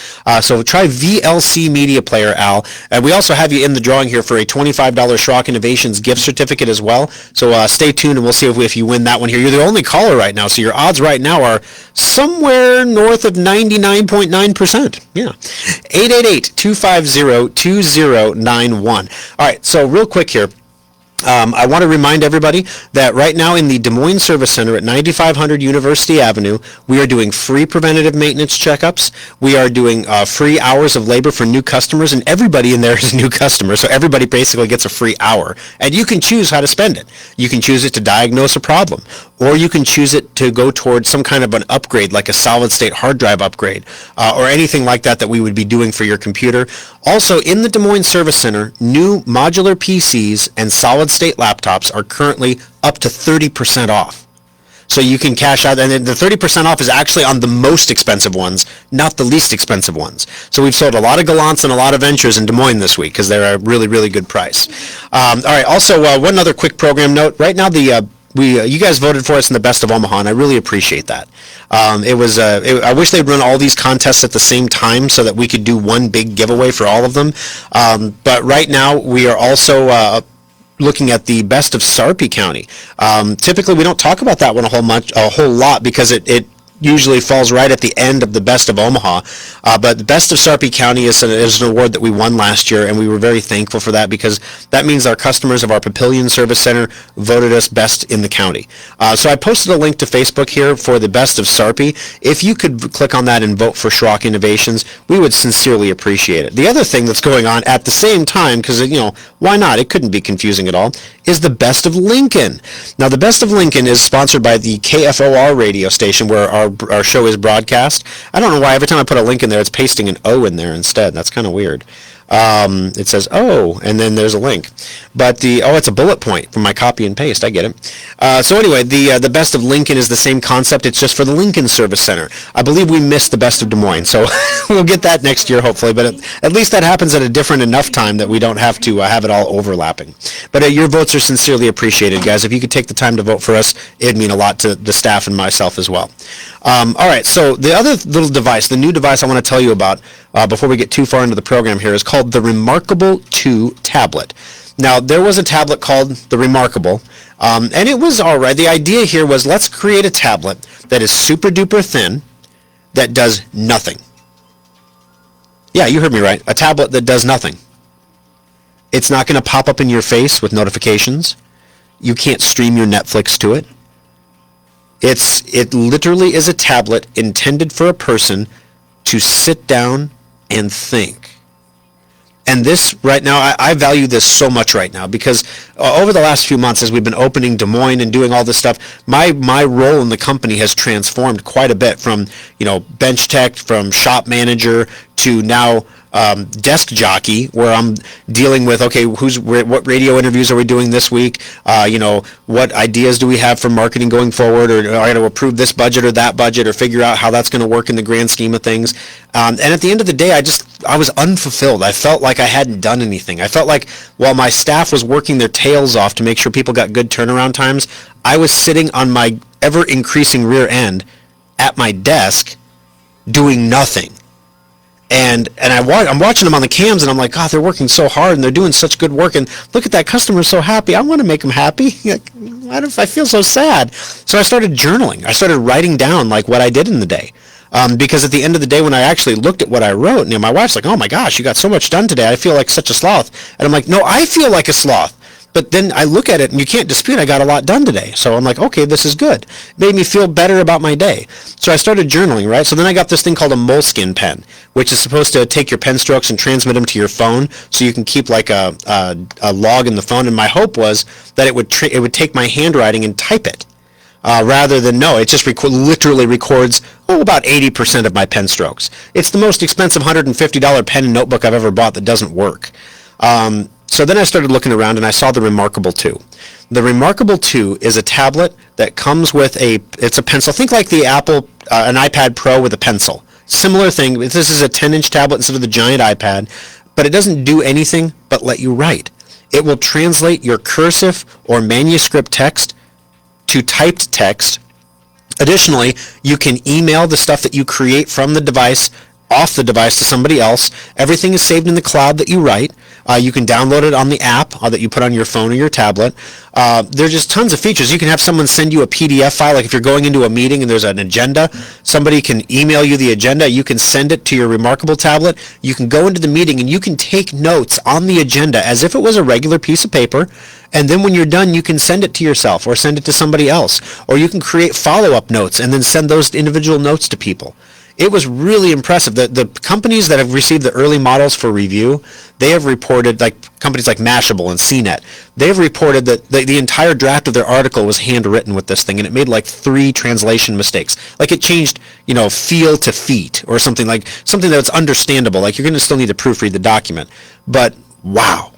So try VLC Media Player, Al. And we also have you in the drawing here for a $25 Schrock Innovations gift certificate as well. So stay tuned and we'll see if you win that one here. You're the only caller right now, so your odds right now are somewhere north of 99.9%. Yeah. 888-250-2091. All right, so real quick here. I want to remind everybody that right now in the Des Moines Service Center at 9500 University Avenue, we are doing free preventative maintenance checkups. We are doing free hours of labor for new customers, and everybody in there is a new customer, so everybody basically gets a free hour. And you can choose how to spend it. You can choose it to diagnose a problem, or you can choose it to go towards some kind of an upgrade, like a solid-state hard drive upgrade, or anything like that we would be doing for your computer. Also, in the Des Moines Service Center, new modular PCs and solid-state laptops are currently up to 30% off. So you can cash out, and the 30% off is actually on the most expensive ones, not the least expensive ones. So we've sold a lot of Gallants and a lot of Ventures in Des Moines this week because they're a really, really good price. All right, also one other quick program note. Right now, you guys voted for us in the Best of Omaha, and I really appreciate that. I wish they'd run all these contests at the same time so that we could do one big giveaway for all of them. But right now, we are also looking at the Best of Sarpy County. Typically, we don't talk about that one a whole lot because it usually falls right at the end of the Best of Omaha. But the Best of Sarpy County is an award that we won last year, and we were very thankful for that because that means our customers of our Papillion Service Center voted us best in the county. So I posted a link to Facebook here for the Best of Sarpy. If you could click on that and vote for Schrock Innovations, we would sincerely appreciate it. The other thing that's going on at the same time, because, why not? It couldn't be confusing at all, is the Best of Lincoln. Now, the Best of Lincoln is sponsored by the KFOR radio station where our show is broadcast. I don't know why every time I put a link in there, it's pasting an O in there instead. That's kind of weird. It says, and then there's a link. But it's a bullet point from my copy and paste. I get it. So anyway, the Best of Lincoln is the same concept. It's just for the Lincoln Service Center. I believe we missed the Best of Des Moines, so we'll get that next year, hopefully. But at least that happens at a different enough time that we don't have to have it all overlapping. But your votes are sincerely appreciated, guys. If you could take the time to vote for us, it'd mean a lot to the staff and myself as well. All right, so the other little device, the new device I want to tell you about before we get too far into the program here is called the Remarkable 2 tablet. Now, there was a tablet called the Remarkable, and it was all right. The idea here was let's create a tablet that is super duper thin that does nothing. Yeah, you heard me right. A tablet that does nothing. It's not going to pop up in your face with notifications. You can't stream your Netflix to it. It literally is a tablet intended for a person to sit down and think. And this right now, I value this so much right now because over the last few months, as we've been opening Des Moines and doing all this stuff, my role in the company has transformed quite a bit from, bench tech, from shop manager to now desk jockey, where I'm dealing with, okay, what radio interviews are we doing this week? What ideas do we have for marketing going forward? Or I got to approve this budget or that budget or figure out how that's going to work in the grand scheme of things. And at the end of the day, I was unfulfilled. I felt like I hadn't done anything. I felt like while my staff was working their tails off to make sure people got good turnaround times, I was sitting on my ever-increasing rear end at my desk doing nothing. And I'm watching them on the cams, and I'm like, God, they're working so hard, and they're doing such good work, and look at that customer so happy. I want to make them happy. I feel so sad. So I started journaling. I started writing down like what I did in the day. Because at the end of the day, when I actually looked at what I wrote, my wife's like, oh my gosh, you got so much done today. I feel like such a sloth. And I'm like, no, I feel like a sloth. But then I look at it, and you can't dispute I got a lot done today. So I'm like, okay, this is good. It made me feel better about my day. So I started journaling, right? So then I got this thing called a Moleskine pen, which is supposed to take your pen strokes and transmit them to your phone so you can keep like a log in the phone. And my hope was that it would take my handwriting and type it. Rather than, no, it just literally records, about 80% of my pen strokes. It's the most expensive $150 pen and notebook I've ever bought that doesn't work. So then I started looking around and I saw the Remarkable 2. The Remarkable 2 is a tablet that comes with it's a pencil. Think like the Apple, an iPad Pro with a pencil. Similar thing. This is a 10-inch tablet instead of the giant iPad, but it doesn't do anything but let you write. It will translate your cursive or manuscript text to typed text. Additionally, you can email the stuff that you create from the device off the device to somebody else. Everything is saved in the cloud that you write. You can download it on the app that you put on your phone or your tablet. There's just tons of features. You can have someone send you a PDF file, like if you're going into a meeting and there's an agenda, somebody can email you the agenda. You can send it to your Remarkable tablet. You can go into the meeting and you can take notes on the agenda as if it was a regular piece of paper. And then when you're done, you can send it to yourself or send it to somebody else. Or you can create follow-up notes and then send those individual notes to people. It was really impressive. The companies that have received the early models for review, they have reported, like companies like Mashable and CNET, they've reported that the entire draft of their article was handwritten with this thing, and it made like 3 translation mistakes. Like it changed, feel to feet or something that's understandable. Like you're going to still need to proofread the document. But wow.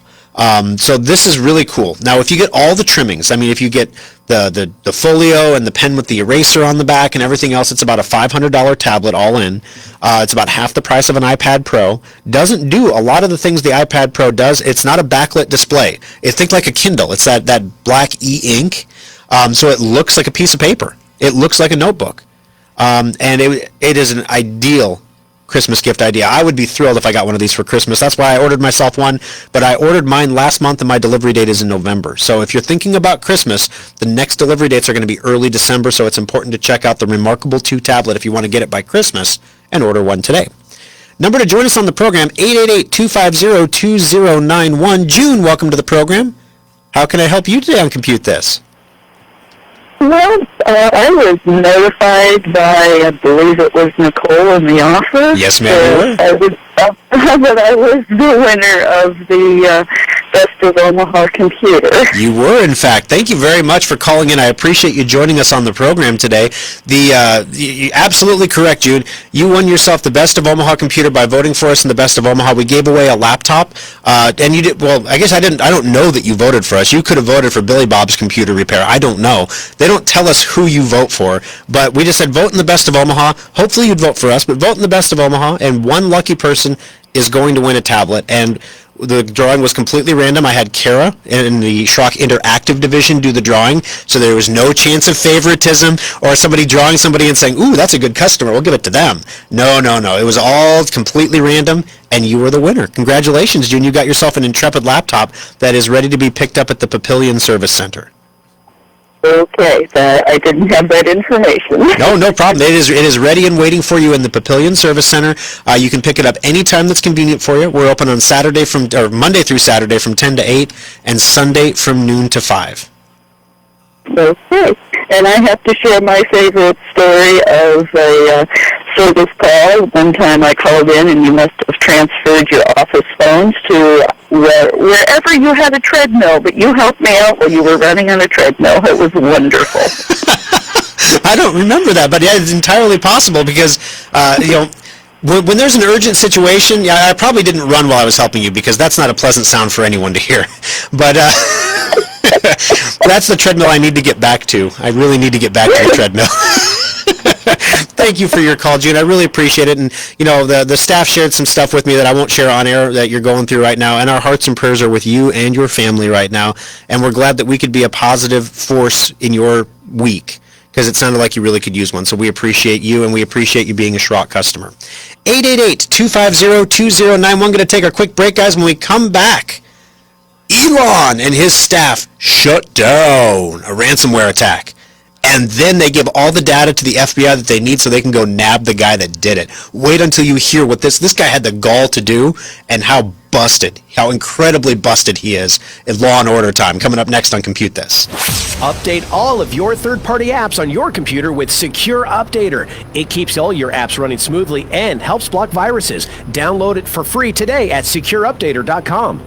So this is really cool. Now, if you get all the trimmings, if you get the folio and the pen with the eraser on the back and everything else, it's about a $500 tablet all in. It's about half the price of an iPad Pro. Doesn't do a lot of the things the iPad Pro does. It's not a backlit display. Think like a Kindle. It's that black e-ink. So it looks like a piece of paper. It looks like a notebook. And it is an ideal Christmas gift idea. I would be thrilled if I got one of these for Christmas. That's why I ordered myself one, but I ordered mine last month and my delivery date is in November. So if you're thinking about Christmas, the next delivery dates are going to be early December, so it's important to check out the Remarkable 2 tablet if you want to get it by Christmas and order one today. Number to join us on the program, 888-250-2091. June, welcome to the program. How can I help you today on Compute This? Well, I was notified by, I believe it was Nicole in the office. Yes, ma'am. That I was the winner of the Best of Omaha Computer. You were, in fact. Thank you very much for calling in. I appreciate you joining us on the program today. You're absolutely correct, Jude. You won yourself the Best of Omaha Computer by voting for us in the Best of Omaha. We gave away a laptop, and you did. Well, I guess I didn't. I don't know that you voted for us. You could have voted for Billy Bob's Computer Repair. I don't know. They don't tell us who you vote for, but we just said vote in the Best of Omaha. Hopefully you'd vote for us, but vote in the Best of Omaha, and one lucky person is going to win a tablet. And the drawing was completely random. I had Kara in the Schrock Interactive Division do the drawing, so there was no chance of favoritism or somebody drawing somebody and saying, ooh, that's a good customer, we'll give it to them. No. It was all completely random, and you were the winner. Congratulations, June. You got yourself an Intrepid laptop that is ready to be picked up at the Papillion Service Center. Okay, I didn't have that information. No problem. It is ready and waiting for you in the Papillion Service Center. You can pick it up anytime that's convenient for you. We're open on Monday through Saturday from 10 to 8, and Sunday from noon to 5. Okay, and I have to share my favorite story of a service call. One time I called in, and you must have transferred your office phones to wherever you had a treadmill, but you helped me out while you were running on a treadmill. It was wonderful. I don't remember that, but yeah, it's entirely possible because, when there's an urgent situation, I probably didn't run while I was helping you because that's not a pleasant sound for anyone to hear. But that's the treadmill I need to get back to. I really need to get back to the treadmill. Thank you for your call, June. I really appreciate it. And, the staff shared some stuff with me that I won't share on air that you're going through right now. And our hearts and prayers are with you and your family right now. And we're glad that we could be a positive force in your week because it sounded like you really could use one. So we appreciate you, and we appreciate you being a Schrock customer. 888-250-2091. Going to take a quick break, guys. When we come back, Elon and his staff shut down a ransomware attack. And then they give all the data to the FBI that they need so they can go nab the guy that did it. Wait until you hear what this guy had the gall to do and how incredibly busted he is in Law & Order time. Coming up next on Compute This. Update all of your third-party apps on your computer with Secure Updater. It keeps all your apps running smoothly and helps block viruses. Download it for free today at secureupdater.com.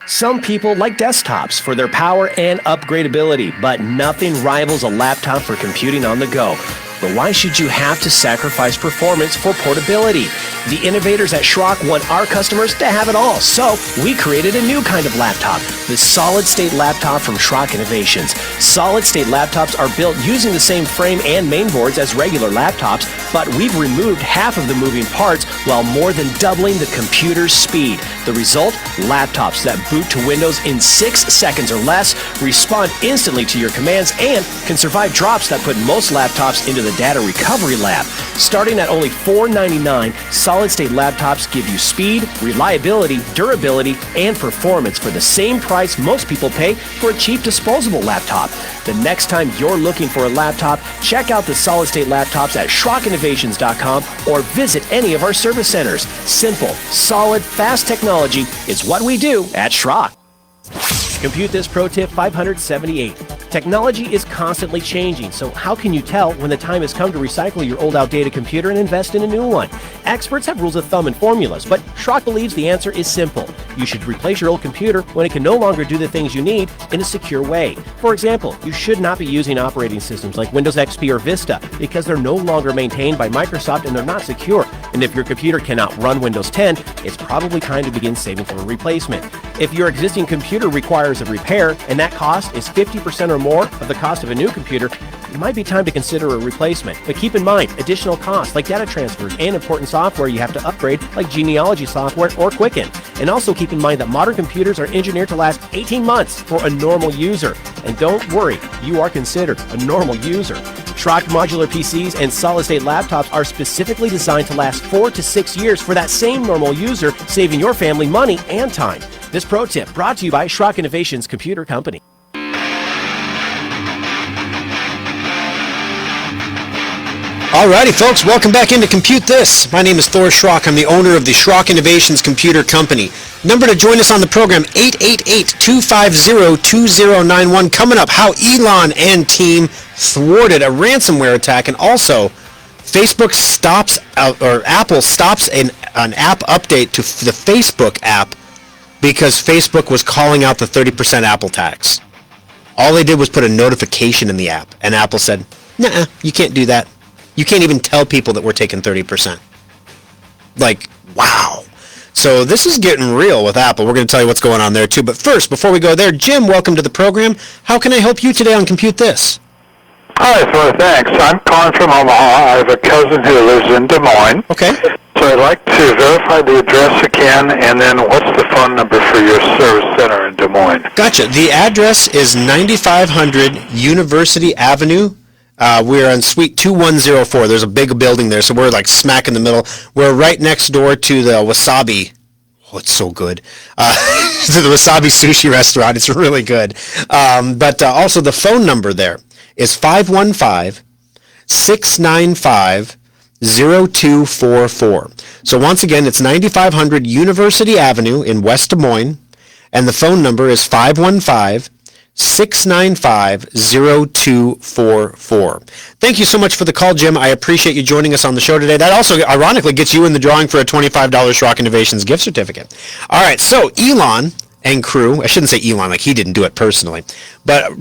Some people like desktops for their power and upgradability, but nothing rivals a laptop for computing on the go. But why should you have to sacrifice performance for portability? The innovators at Schrock want our customers to have it all, so we created a new kind of laptop, the solid-state laptop from Schrock Innovations. Solid-state laptops are built using the same frame and mainboards as regular laptops, but we've removed half of the moving parts while more than doubling the computer's speed. The result? Laptops that boot to Windows in 6 seconds or less, respond instantly to your commands, and can survive drops that put most laptops into the data recovery lab. Starting at only $499, solid-state laptops give you speed, reliability, durability, and performance for the same price most people pay for a cheap disposable laptop. The next time you're looking for a laptop, check out the solid-state laptops at SchrockInnovations.com or visit any of our service centers. Simple, solid, fast technology is what we do at Schrock. Compute This Pro Tip 578. Technology is constantly changing, so how can you tell when the time has come to recycle your old outdated computer and invest in a new one? Experts have rules of thumb and formulas, but Schrock believes the answer is simple. You should replace your old computer when it can no longer do the things you need in a secure way. For example, you should not be using operating systems like Windows XP or Vista because they're no longer maintained by Microsoft and they're not secure. And if your computer cannot run Windows 10, it's probably time to begin saving for a replacement. If your existing computer requires a repair and that cost is 50% or more of the cost of a new computer, it might be time to consider a replacement. But keep in mind, additional costs like data transfers and important software you have to upgrade like genealogy software or Quicken. And also keep in mind that modern computers are engineered to last 18 months for a normal user. And don't worry, you are considered a normal user. Schrock modular PCs and solid-state laptops are specifically designed to last 4 to 6 years for that same normal user, saving your family money and time. This pro tip brought to you by Schrock Innovations Computer Company. Alrighty, folks, welcome back into Compute This. My name is Thor Schrock. I'm the owner of the Schrock Innovations Computer Company. Number to join us on the program, 888-250-2091. Coming up, how Elon and team thwarted a ransomware attack, and also Facebook stops, or Apple stops an app update to the Facebook app because Facebook was calling out the 30% Apple tax. All they did was put a notification in the app, and Apple said, nah, you can't do that. You can't even tell people that we're taking 30%. Like, wow. So this is getting real with Apple. We're going to tell you what's going on there, too. But first, before we go there, Jim, welcome to the program. How can I help you today on Compute This? Hi, Thor, thanks. I'm calling from Omaha. I have a cousin who lives in Des Moines. Okay. So I'd like to verify the address again, and then what's the phone number for your service center in Des Moines? Gotcha. The address is 9500 University Avenue. We're on Suite 2104. There's a big building there, so we're like smack in the middle. We're right next door to the Wasabi Oh, it's so good. To the Wasabi Sushi Restaurant. It's really good. But also the phone number there is 515-695-0244. So once again, it's 9500 University Avenue in West Des Moines, and the phone number is 515-695-0244. Thank you so much for the call, Jim. I appreciate you joining us on the show today. That also, ironically, gets you in the drawing for a $25 Schrock Innovations gift certificate. All right, so Elon and crew, I shouldn't say Elon, like he didn't do it personally, but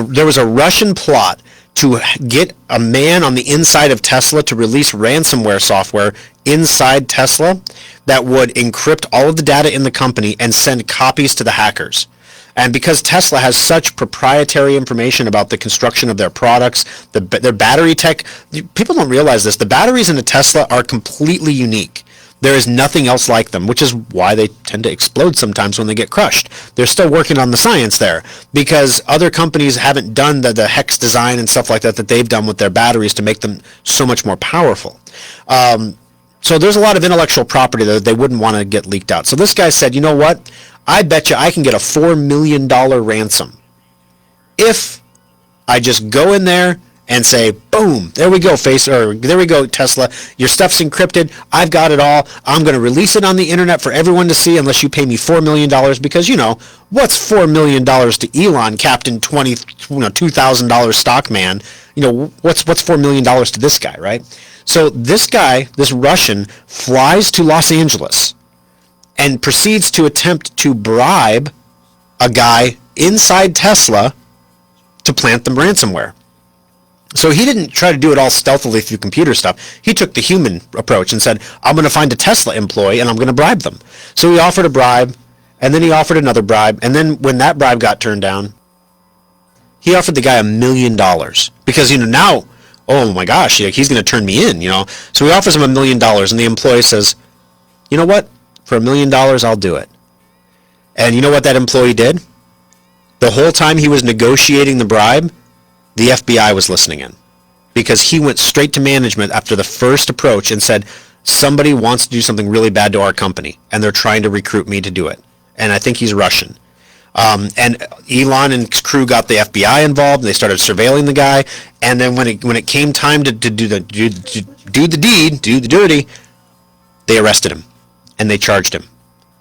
there was a Russian plot to get a man on the inside of Tesla to release ransomware software inside Tesla that would encrypt all of the data in the company and send copies to the hackers. And because Tesla has such proprietary information about the construction of their products, their battery tech, people don't realize this. The batteries in a Tesla are completely unique. There is nothing else like them, which is why they tend to explode sometimes when they get crushed. They're still working on the science there because other companies haven't done the hex design and stuff like that they've done with their batteries to make them so much more powerful. So there's a lot of intellectual property that they wouldn't want to get leaked out. So this guy said, you know what? I bet you I can get a $4 million ransom if I just go in there and say, boom, there we go, there we go, Tesla. Your stuff's encrypted. I've got it all. I'm going to release it on the internet for everyone to see unless you pay me $4 million because, what's $4 million to Elon, Captain $2,000 stock man? What's $4 million to this guy, right? So this guy, this Russian, flies to Los Angeles and proceeds to attempt to bribe a guy inside Tesla to plant them ransomware. So he didn't try to do it all stealthily through computer stuff. He took the human approach and said, I'm going to find a Tesla employee and I'm going to bribe them. So he offered a bribe, and then he offered another bribe, and then when that bribe got turned down, he offered the guy $1 million because, now, oh my gosh, he's going to turn me in, So he offers him $1 million, and the employee says, you know what? For $1 million, I'll do it. And you know what that employee did? The whole time he was negotiating the bribe, the FBI was listening in because he went straight to management after the first approach and said, somebody wants to do something really bad to our company, and they're trying to recruit me to do it. And I think he's Russian. And Elon and his crew got the FBI involved. They started surveilling the guy. And then when it came time to do the dirty, they arrested him and they charged him.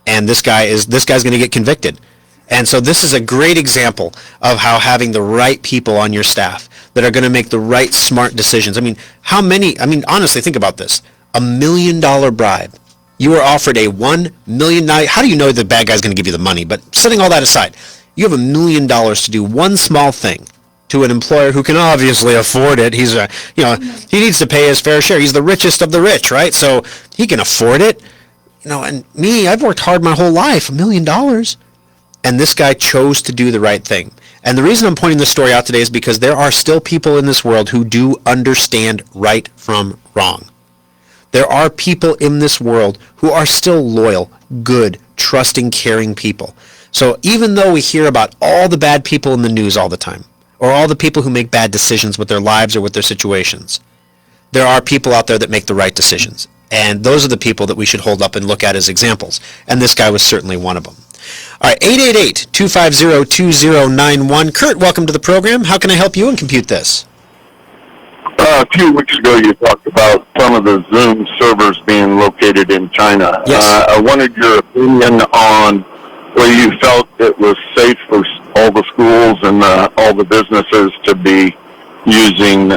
And this guy's going to get convicted. And so this is a great example of how having the right people on your staff that are going to make the right smart decisions. Honestly, think about this. $1 million bribe. You are offered a $1 million. How do you know the bad guy's going to give you the money? But setting all that aside, you have $1 million to do one small thing to an employer who can obviously afford it. He needs to pay his fair share. He's the richest of the rich, right? So he can afford it. And me, I've worked hard my whole life, $1 million. And this guy chose to do the right thing. And the reason I'm pointing this story out today is because there are still people in this world who do understand right from wrong. There are people in this world who are still loyal, good, trusting, caring people. So even though we hear about all the bad people in the news all the time, or all the people who make bad decisions with their lives or with their situations, there are people out there that make the right decisions. And those are the people that we should hold up and look at as examples. And this guy was certainly one of them. All right, 888-250-2091. Kurt, welcome to the program. How can I help you and compute this? A few weeks ago, you talked about some of the Zoom servers being located in China. Yes. I wanted your opinion on whether you felt it was safe for all the schools and all the businesses to be using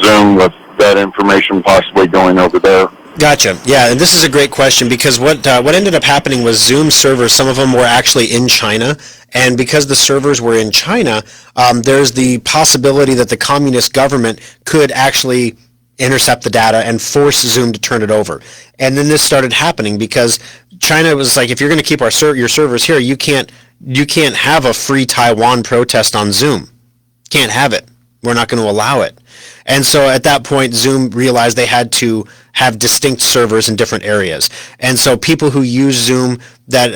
Zoom with that information possibly going over there. Gotcha. Yeah, and this is a great question because what ended up happening was Zoom servers, some of them were actually in China, and because the servers were in China, there's the possibility that the communist government could actually intercept the data and force Zoom to turn it over. And then this started happening because China was like, if you're going to keep your servers here, you can't have a free Taiwan protest on Zoom. Can't have it. We're not going to allow it. And so at that point, Zoom realized they had to have distinct servers in different areas. And so people who use Zoom, that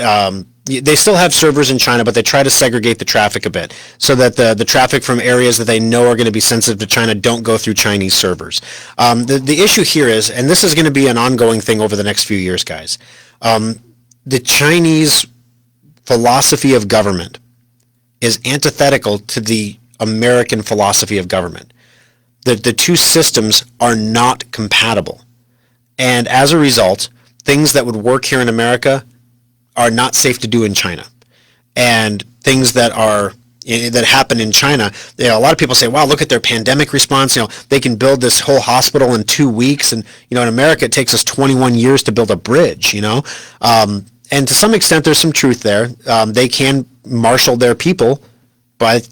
they still have servers in China, but they try to segregate the traffic a bit so that the traffic from areas that they know are going to be sensitive to China don't go through Chinese servers. The issue here is, and this is going to be an ongoing thing over the next few years, guys, the Chinese philosophy of government is antithetical to the American philosophy of government. The two systems are not compatible. And as a result, things that would work here in America are not safe to do in China. And things that happen in China, a lot of people say, wow, look at their pandemic response. They can build this whole hospital in 2 weeks. And, in America, it takes us 21 years to build a bridge, And to some extent, there's some truth there. They can marshal their people by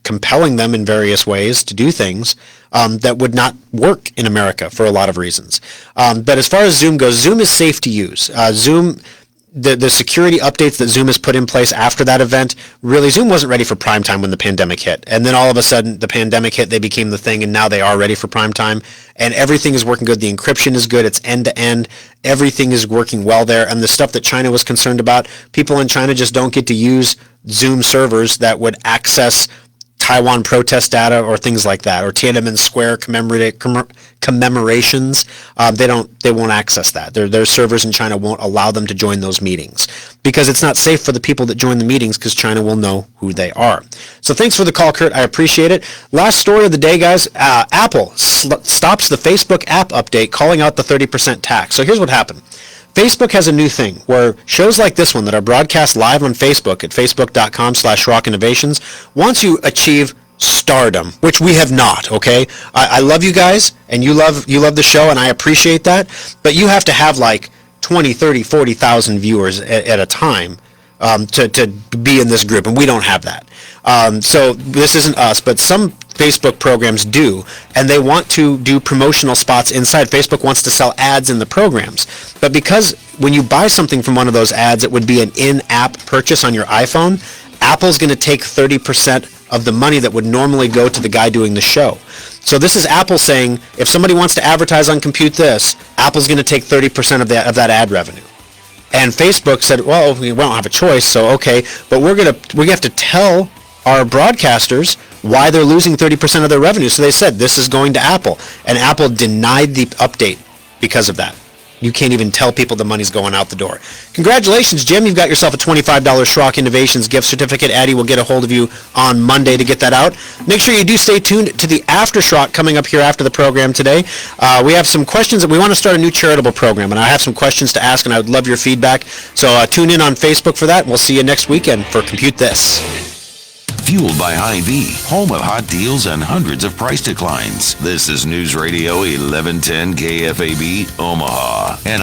compelling them in various ways to do things that would not work in America for a lot of reasons. But as far as Zoom goes, Zoom is safe to use. Zoom, the security updates that Zoom has put in place after that event, really, Zoom wasn't ready for prime time when the pandemic hit. And then all of a sudden, the pandemic hit, they became the thing, and now they are ready for prime time. And everything is working good. The encryption is good. It's end-to-end. Everything is working well there. And the stuff that China was concerned about, people in China just don't get to use Zoom servers that would access Taiwan protest data or things like that, or Tiananmen Square commemorations. They won't access that. Their servers in China won't allow them to join those meetings because it's not safe for the people that join the meetings, because China will know who they are. So thanks for the call, Kurt. I appreciate it. Last story of the day, guys. Apple stops the Facebook app update, calling out the 30% tax. So here's what happened. Facebook has a new thing where shows like this one that are broadcast live on Facebook at facebook.com/rockinnovations, once you achieve stardom, which we have not, okay? I love you guys, and you love the show, and I appreciate that, but you have to have like 20, 30, 40,000 viewers at a time to be in this group, and we don't have that. So this isn't us, but some Facebook programs do, and they want to do promotional spots inside. Facebook wants to sell ads in the programs, but because when you buy something from one of those ads, it would be an in-app purchase on your iPhone, Apple's going to take 30% of the money that would normally go to the guy doing the show. So this is Apple saying, if somebody wants to advertise on ComputeThis, Apple's going to take 30% of that ad revenue. And Facebook said, well, we don't have a choice, so okay, but we have to tell our broadcasters why they're losing 30% of their revenue. So they said, this is going to Apple. And Apple denied the update because of that. You can't even tell people the money's going out the door. Congratulations, Jim. You've got yourself a $25 Schrock Innovations gift certificate. Addie will get a hold of you on Monday to get that out. Make sure you do stay tuned to the After Schrock coming up here after the program today. We have some questions. We want to start a new charitable program, and I have some questions to ask, and I would love your feedback. So tune in on Facebook for that. We'll see you next weekend for Compute This. Fueled by Hy-Vee, home of hot deals and hundreds of price declines. This is News Radio 1110 KFAB, Omaha. And